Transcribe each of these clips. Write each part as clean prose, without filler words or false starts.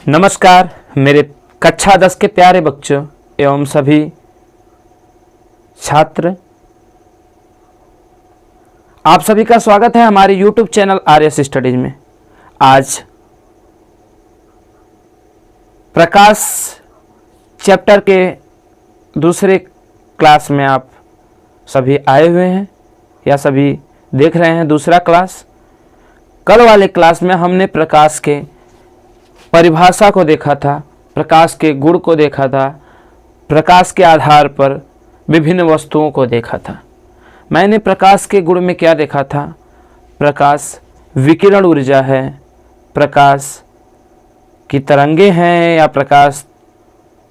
नमस्कार मेरे कक्षा 10 के प्यारे बच्चों एवं सभी छात्र, आप सभी का स्वागत है हमारे YouTube चैनल आर्यस स्टडीज में। आज प्रकाश चैप्टर के दूसरे क्लास में आप सभी आए हुए हैं या सभी देख रहे हैं दूसरा क्लास। कल वाले क्लास में हमने प्रकाश के परिभाषा को देखा था, प्रकाश के गुण को देखा था, प्रकाश के आधार पर विभिन्न वस्तुओं को देखा था। मैंने प्रकाश के गुण में क्या देखा था? प्रकाश विकिरण ऊर्जा है, प्रकाश की तरंगे हैं या प्रकाश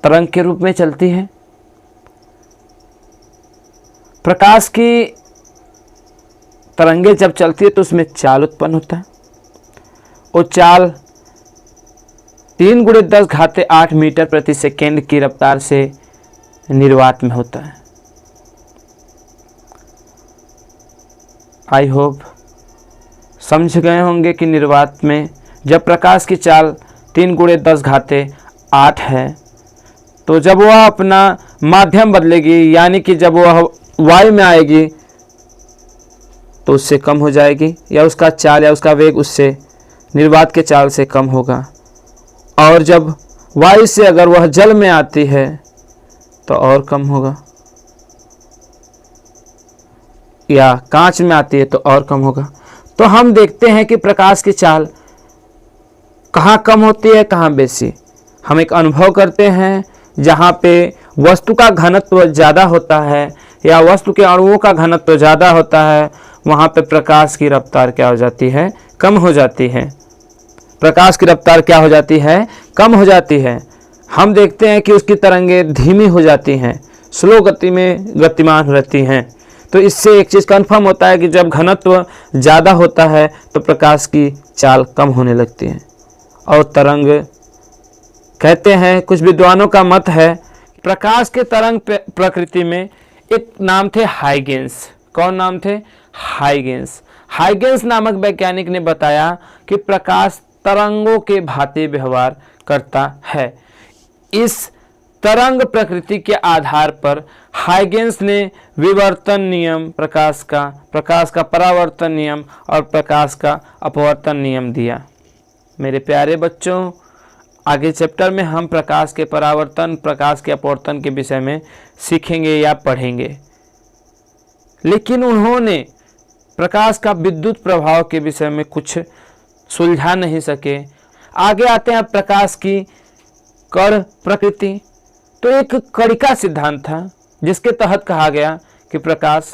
तरंग के रूप में चलती है। प्रकाश की तरंगे जब चलती है तो उसमें चाल उत्पन्न होता है। वो चाल 3 × 10⁸ मीटर प्रति सेकेंड की रफ्तार से निर्वात में होता है। आई होप समझ गए होंगे कि निर्वात में जब प्रकाश की चाल 3 × 10⁸ है तो जब वह अपना माध्यम बदलेगी, यानी कि जब वह वायु में आएगी तो उससे कम हो जाएगी, या उसका चाल या उसका वेग उससे निर्वात के चाल से कम होगा। और जब वायु से अगर वह जल में आती है तो और कम होगा, या कांच में आती है तो और कम होगा। तो हम देखते हैं कि प्रकाश की चाल कहाँ कम होती है, कहाँ बेसी। हम एक अनुभव करते हैं जहाँ पे वस्तु का घनत्व ज़्यादा होता है या वस्तु के अणुओं का घनत्व ज़्यादा होता है, वहाँ पे प्रकाश की रफ्तार क्या हो जाती है? कम हो जाती है। प्रकाश की रफ्तार क्या हो जाती है? कम हो जाती है। हम देखते हैं कि उसकी तरंगे धीमी हो जाती हैं, स्लो गति में गतिमान रहती हैं। तो इससे एक चीज़ कन्फर्म होता है कि जब घनत्व ज़्यादा होता है तो प्रकाश की चाल कम होने लगती है। और तरंग कहते हैं, कुछ विद्वानों का मत है, प्रकाश के तरंग प्रकृति में एक नाम थे हाइगेंस। कौन नाम थे? हाइगेंस। हाइगेंस नामक वैज्ञानिक ने बताया कि प्रकाश तरंगों के भांति व्यवहार करता है। इस तरंग प्रकृति के आधार पर हाइगेंस ने विवर्तन नियम, प्रकाश का परावर्तन नियम और प्रकाश का अपवर्तन नियम दिया। मेरे प्यारे बच्चों, आगे चैप्टर में हम प्रकाश के परावर्तन, प्रकाश के अपवर्तन के विषय में सीखेंगे या पढ़ेंगे। लेकिन उन्होंने प्रकाश का विद्युत प्रभाव के विषय में कुछ सुलझा नहीं सके। आगे आते हैं प्रकाश की कण प्रकृति। तो एक कणिका सिद्धांत था जिसके तहत कहा गया कि प्रकाश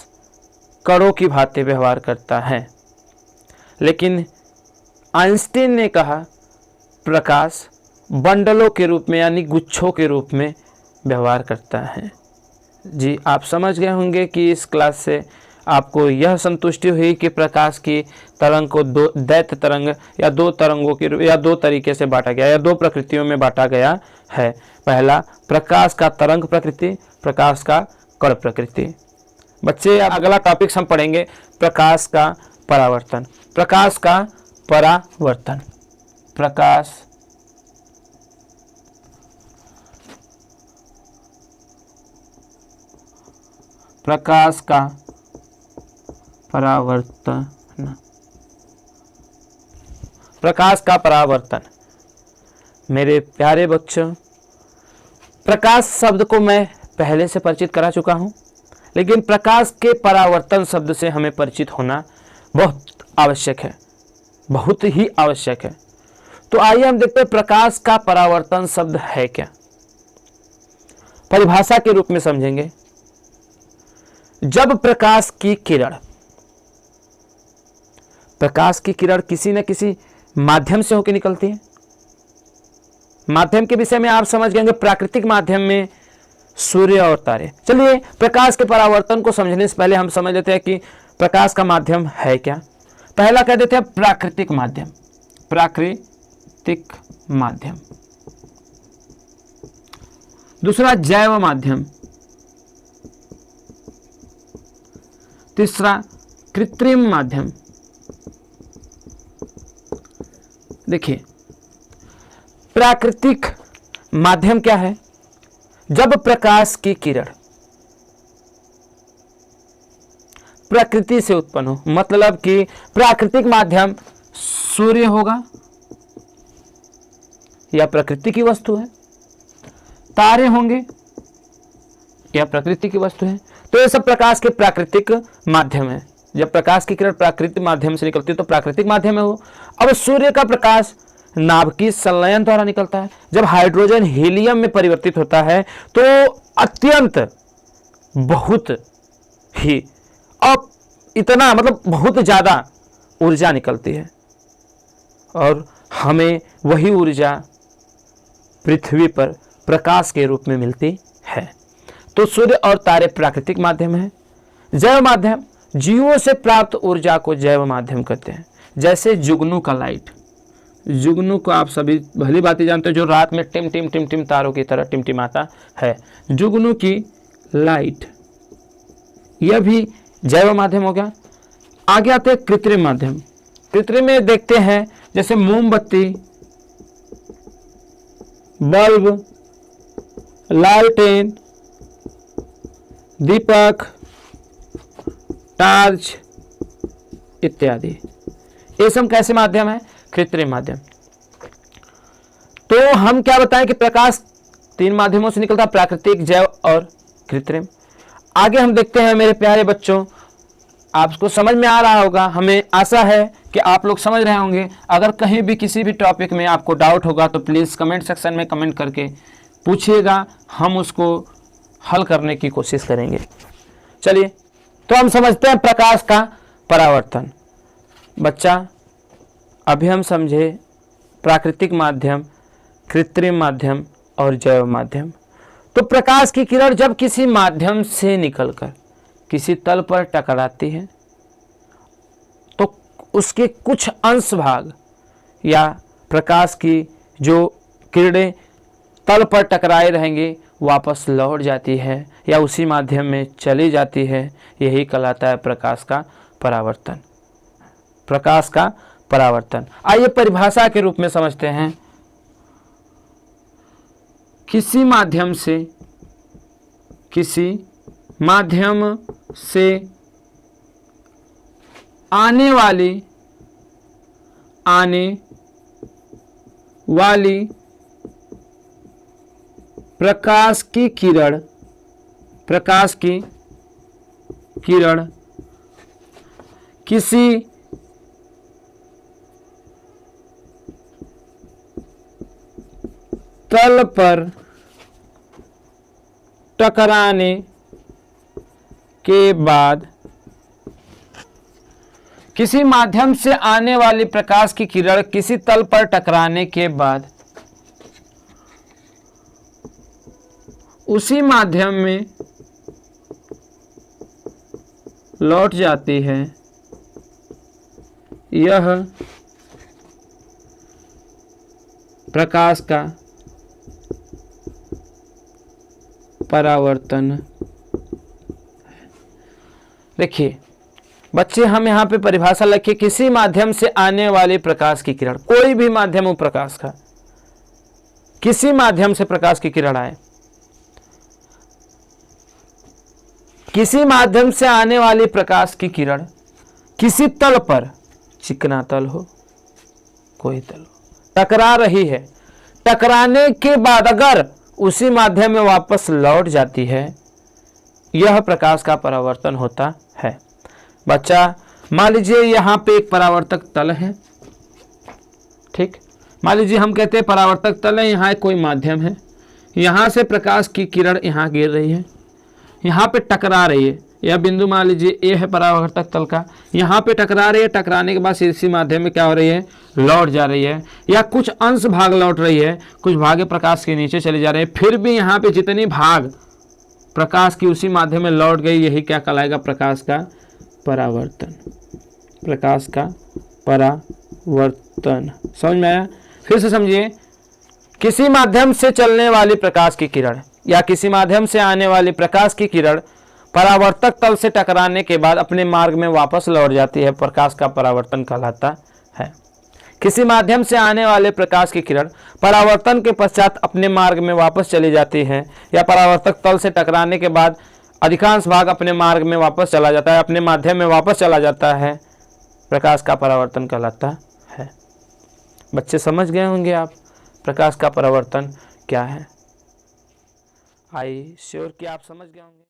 कणों की भांति व्यवहार करता है। लेकिन आइंस्टीन ने कहा प्रकाश बंडलों के रूप में, यानी गुच्छों के रूप में व्यवहार करता है। जी, आप समझ गए होंगे कि इस क्लास से आपको यह संतुष्टि हुई कि प्रकाश की तरंग को दो दैत्य तरंग या दो तरंगों के या दो तरीके से बांटा गया या दो प्रकृतियों में बांटा गया है। पहला, प्रकाश का तरंग प्रकृति, प्रकाश का कण प्रकृति। बच्चे, अगला टॉपिक हम पढ़ेंगे प्रकाश का परावर्तन। प्रकाश का परावर्तन, प्रकाश का परावर्तन। प्रकाश का परावर्तन। मेरे प्यारे बच्चों, प्रकाश शब्द को मैं पहले से परिचित करा चुका हूं, लेकिन प्रकाश के परावर्तन शब्द से हमें परिचित होना बहुत आवश्यक है, बहुत ही आवश्यक है। तो आइए हम देखते हैं प्रकाश का परावर्तन शब्द है क्या। परिभाषा के रूप में समझेंगे। जब प्रकाश की किरण किसी न किसी माध्यम से होकर निकलती है। माध्यम के विषय में आप समझ गए, प्राकृतिक माध्यम में सूर्य और तारे। चलिए, प्रकाश के परावर्तन को समझने से पहले हम समझ लेते हैं कि प्रकाश का माध्यम है क्या। पहला कह देते हैं प्राकृतिक माध्यम। प्राकृतिक माध्यम। दूसरा जैव माध्यम। तीसरा कृत्रिम माध्यम। देखिए, प्राकृतिक माध्यम क्या है? जब प्रकाश की किरण प्रकृति से उत्पन्न हो, मतलब कि प्राकृतिक माध्यम सूर्य होगा या प्रकृति की वस्तु है, तारे होंगे या प्रकृति की वस्तु है, तो ये सब प्रकाश के प्राकृतिक माध्यम है। जब प्रकाश की किरण प्राकृतिक माध्यम से निकलती है तो प्राकृतिक माध्यम है वो। अब सूर्य का प्रकाश नाभिकीय संलयन द्वारा निकलता है। जब हाइड्रोजन हीलियम में परिवर्तित होता है तो अत्यंत बहुत ही इतना मतलब बहुत ज़्यादा ऊर्जा निकलती है और हमें वही ऊर्जा पृथ्वी पर प्रकाश के रूप में मिलती है। तो सूर्य और तारे प्राकृतिक माध्यम है। जैव माध्यम, जीवों से प्राप्त ऊर्जा को जैव माध्यम कहते हैं। जैसे जुगनू का लाइट, जुगनू को आप सभी भली भांति जानते हो, जो रात में टिम टिम टिम टिम तारों की तरह टिमटिमाता है, जुगनू की लाइट, यह भी जैव माध्यम हो गया। आगे आते हैं कृत्रिम माध्यम। कृत्रिम में देखते हैं जैसे मोमबत्ती, बल्ब, लालटेन, दीपक, टार्च इत्यादि, ये सब कैसे माध्यम है? कृत्रिम माध्यम। तो हम क्या बताएं कि प्रकाश 3 माध्यमों से निकलता है, प्राकृतिक, जैव और कृत्रिम। आगे हम देखते हैं मेरे प्यारे बच्चों, आपको समझ में आ रहा होगा, हमें आशा है कि आप लोग समझ रहे होंगे। अगर कहीं भी किसी भी टॉपिक में आपको डाउट होगा तो प्लीज़ कमेंट सेक्शन में कमेंट करके पूछिएगा, हम उसको हल करने की कोशिश करेंगे। चलिए तो हम समझते हैं प्रकाश का परावर्तन। बच्चा अभी हम समझे प्राकृतिक माध्यम, कृत्रिम माध्यम और जैव माध्यम। तो प्रकाश की किरण जब किसी माध्यम से निकलकर किसी तल पर टकराती है तो उसके कुछ अंश भाग या प्रकाश की जो किरणें तल पर टकराए रहेंगे वापस लौट जाती है या उसी माध्यम में चली जाती है। यही कहलाता है प्रकाश का परावर्तन। प्रकाश का परावर्तन, आइए परिभाषा के रूप में समझते हैं। किसी माध्यम से आने वाली प्रकाश की किरण किसी तल पर टकराने के बाद, किसी माध्यम से आने वाली प्रकाश की किरण किसी तल पर टकराने के बाद उसी माध्यम में लौट जाती है, यह प्रकाश का परावर्तन। देखिए बच्चे, हम यहाँ पे परिभाषा लिखिए, किसी माध्यम से आने वाली प्रकाश की किरण, कोई भी माध्यम हो प्रकाश का, किसी माध्यम से प्रकाश की किरण आए, किसी माध्यम से आने वाली प्रकाश की किरण किसी तल पर, चिकना तल हो कोई तल हो, टकरा रही है, टकराने के बाद अगर उसी माध्यम में वापस लौट जाती है, यह प्रकाश का परावर्तन होता है। बच्चा मान लीजिए यहाँ पे एक परावर्तक तल है, ठीक, मान लीजिए हम कहते हैं परावर्तक तल है, यहाँ कोई माध्यम है, यहाँ से प्रकाश की किरण यहाँ गिर रही है, यहाँ पे टकरा रही है, यह बिंदु मान लीजिए ए है परावर्तक तल का, यहाँ पे टकरा रही है, टकराने के बाद इसी माध्यम में क्या हो रही है, लौट जा रही है, या कुछ अंश भाग लौट रही है, कुछ भाग प्रकाश के नीचे चले जा रहे हैं, फिर भी यहाँ पे जितनी भाग प्रकाश की उसी माध्यम में लौट गई, यही क्या कहलाएगा, प्रकाश का परावर्तन। प्रकाश का परावर्तन समझ में आया? फिर से समझिए, किसी माध्यम से चलने वाली प्रकाश की किरण या किसी माध्यम से आने वाली प्रकाश की किरण परावर्तक तल से टकराने के बाद अपने मार्ग में वापस लौट जाती है, प्रकाश का परावर्तन कहलाता है। किसी माध्यम से आने वाले प्रकाश की किरण परावर्तन के पश्चात अपने मार्ग में वापस चली जाती है, या परावर्तक तल से टकराने के बाद अधिकांश भाग अपने मार्ग में वापस चला जाता है, अपने माध्यम में वापस चला जाता है, प्रकाश का परावर्तन कहलाता है। बच्चे समझ गए होंगे आप प्रकाश का परावर्तन क्या है। आई श्योर कि आप समझ गए होंगे।